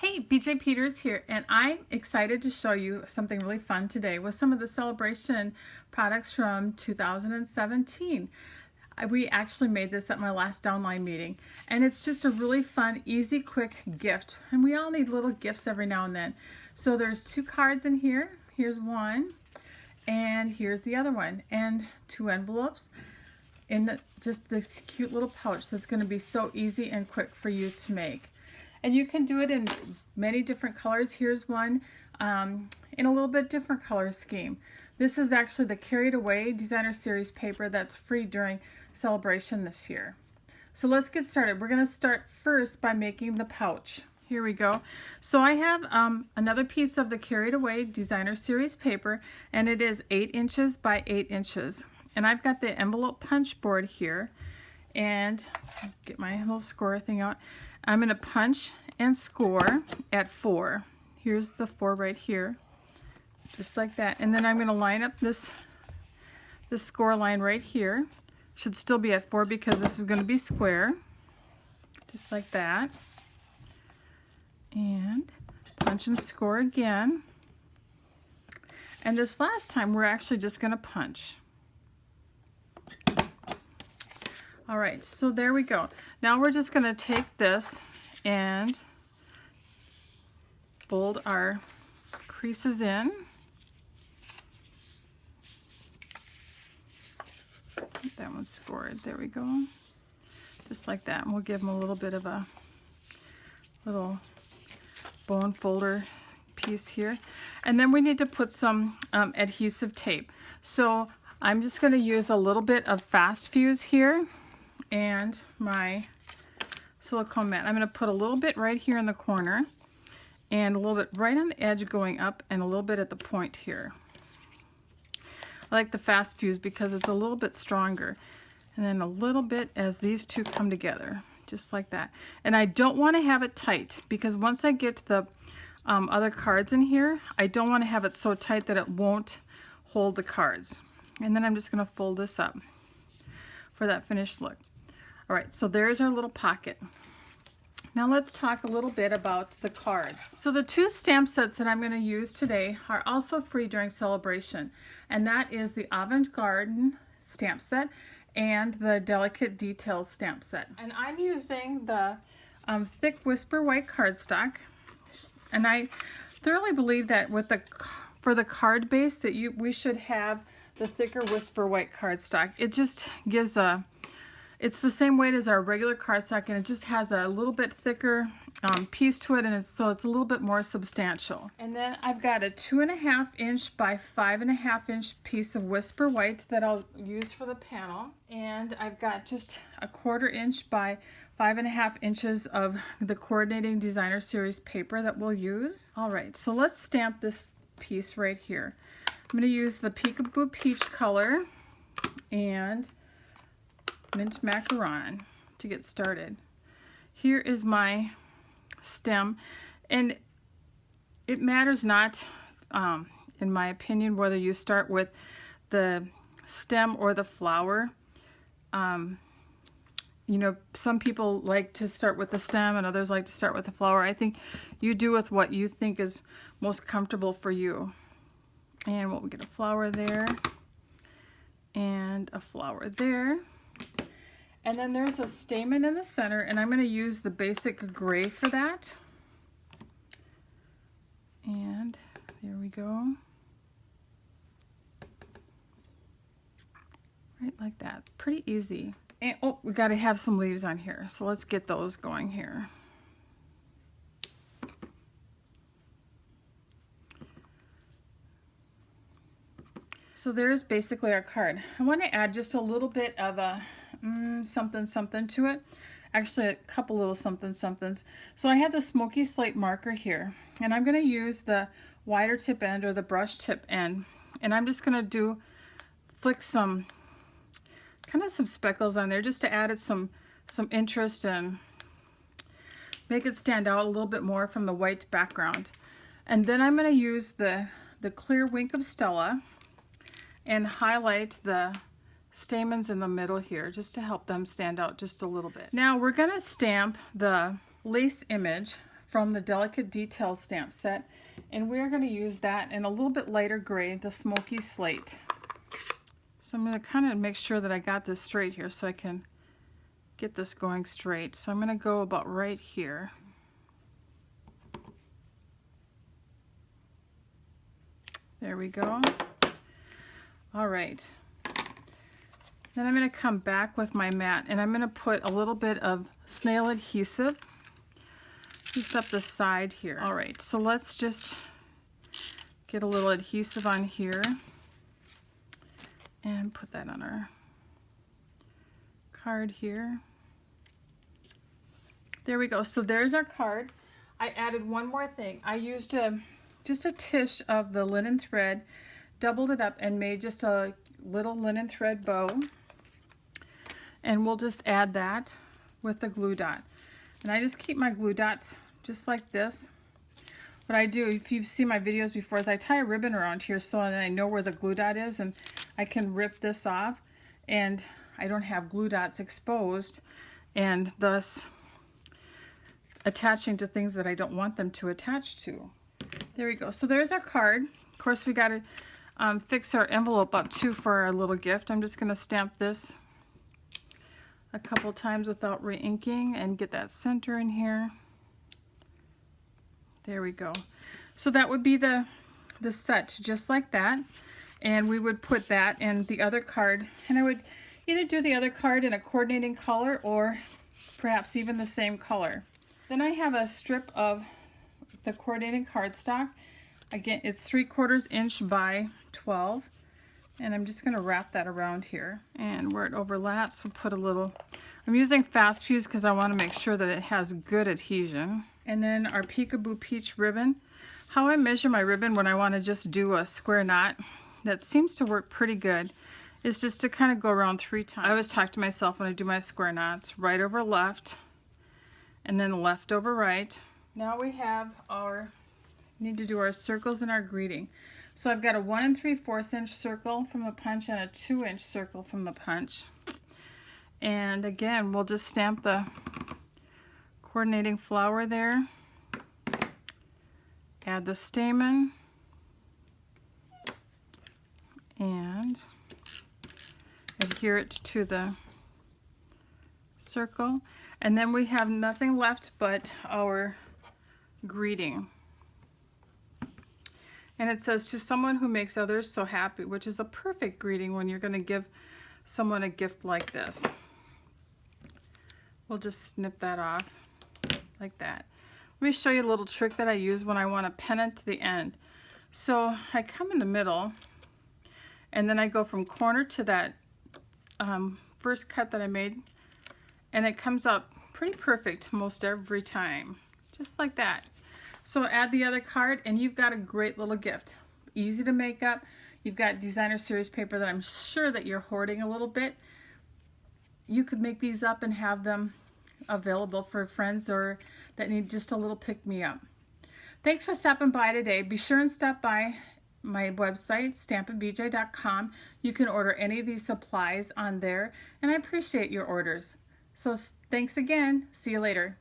Hey, BJ Peters here, and I'm excited to show you something really fun today with some of the celebration products from 2017. We actually made this at my last downline meeting, and it's just a really fun, easy, quick gift. And we all need little gifts every now and then. So there's 2 cards in here. Here's one, and here's the other one, and 2 envelopes in just this cute little pouch that's going to be so easy and quick for you to make. And you can do it in many different colors. Here's one in a little bit different color scheme. This is actually the Carried Away Designer Series paper that's free during celebration this year. So let's get started. We're going to start first by making the pouch. Here we go. So I have another piece of the Carried Away Designer Series paper, and it is 8 inches by 8 inches. And I've got the envelope punch board here, and get my little score thing out. I'm going to punch and score at 4. Here's the 4 right here, just like that. And then I'm going to line up this score line right here. Should still be at 4 because this is going to be square, just like that. And punch and score again. And this last time we're actually just going to punch. All right, so there we go. Now we're just going to take this and fold our creases in. That one's scored. There we go. Just like that. And we'll give them a little bit of a little bone folder piece here. And then we need to put some adhesive tape. So I'm just going to use a little bit of fast fuse here and my silicone mat. I'm going to put a little bit right here in the corner and a little bit right on the edge going up and a little bit at the point here. I like the fast fuse because it's a little bit stronger. And then a little bit as these two come together, just like that. And I don't want to have it tight because once I get the other cards in here, I don't want to have it so tight that it won't hold the cards. And then I'm just going to fold this up for that finished look. All right, so there's our little pocket. Now let's talk a little bit about the cards. So the 2 stamp sets that I'm going to use today are also free during celebration, and that is the Avant stamp set and the Delicate Details stamp set. And I'm using the thick Whisper White cardstock, and I thoroughly believe that for the card base that we should have the thicker Whisper White cardstock. It just gives it's the same weight as our regular cardstock, and it just has a little bit thicker piece to it, and so it's a little bit more substantial. And then I've got a 2.5 inch by 5.5 inch piece of Whisper White that I'll use for the panel, and I've got just a 1/4 inch by 5.5 inches of the Coordinating Designer Series paper that we'll use. All right, so let's stamp this piece right here. I'm going to use the Peekaboo Peach color and mint macaron to get started. Here is my stem, and it matters not, in my opinion, whether you start with the stem or the flower. You know, some people like to start with the stem and others like to start with the flower. I think you do with what you think is most comfortable for you. And we'll get a flower there and a flower there. And then there's a stamen in the center, and I'm going to use the basic gray for that. And there we go. Right like that. Pretty easy. And oh, we got to have some leaves on here, so let's get those going here. So there's basically our card. I want to add just a little bit of a something to it. Actually, a couple little somethings. So I have the smoky slate marker here, and I'm going to use the wider tip end or the brush tip end, and I'm just going to flick some speckles on there just to add it some interest and make it stand out a little bit more from the white background. And then I'm going to use the clear Wink of Stella and highlight the stamens in the middle here just to help them stand out just a little bit. Now we're going to stamp the lace image from the Delicate Details stamp set, and we're going to use that in a little bit lighter gray, the Smoky Slate. So I'm going to kind of make sure that I got this straight here so I can get this going straight. So I'm going to go about right here. There we go. All right. Then I'm going to come back with my mat and I'm going to put a little bit of snail adhesive just up the side here. All right, so let's just get a little adhesive on here and put that on our card here. There we go. So there's our card. I added one more thing. I used just a tish of the linen thread, doubled it up and made just a little linen thread bow. And we'll just add that with the glue dot. And I just keep my glue dots just like this. What I do, if you've seen my videos before, is I tie a ribbon around here so that I know where the glue dot is and I can rip this off and I don't have glue dots exposed and thus attaching to things that I don't want them to attach to. There we go. So there's our card. Of course, we got to fix our envelope up too for our little gift. I'm just going to stamp this a couple times without re-inking and get that center in here. There we go. So that would be the set just like that, and we would put that in the other card, and I would either do the other card in a coordinating color or perhaps even the same color. Then I have a strip of the coordinating cardstock. Again, it's 3/4 inch by 12. And I'm just going to wrap that around here. And where it overlaps, we'll put a little, I'm using Fast Fuse because I want to make sure that it has good adhesion. And then our Peekaboo Peach ribbon. How I measure my ribbon when I want to just do a square knot, that seems to work pretty good, is just to kind of go around 3 times. I always talk to myself when I do my square knots, right over left, and then left over right. Now we have our, need to do our circles and our greeting. So I've got a 1 3/4 inch circle from the punch and a 2-inch circle from the punch. And again, we'll just stamp the coordinating flower there. Add the stamen. And adhere it to the circle. And then we have nothing left but our greeting. And it says, to someone who makes others so happy, which is a perfect greeting when you're going to give someone a gift like this. We'll just snip that off like that. Let me show you a little trick that I use when I want a pennant to the end. So I come in the middle and then I go from corner to that first cut that I made, and it comes up pretty perfect most every time, just like that. So add the other card and you've got a great little gift. Easy to make up. You've got designer series paper that I'm sure that you're hoarding a little bit. You could make these up and have them available for friends or that need just a little pick-me-up. Thanks for stopping by today. Be sure and stop by my website, stampinbj.com. You can order any of these supplies on there, and I appreciate your orders. So thanks again. See you later.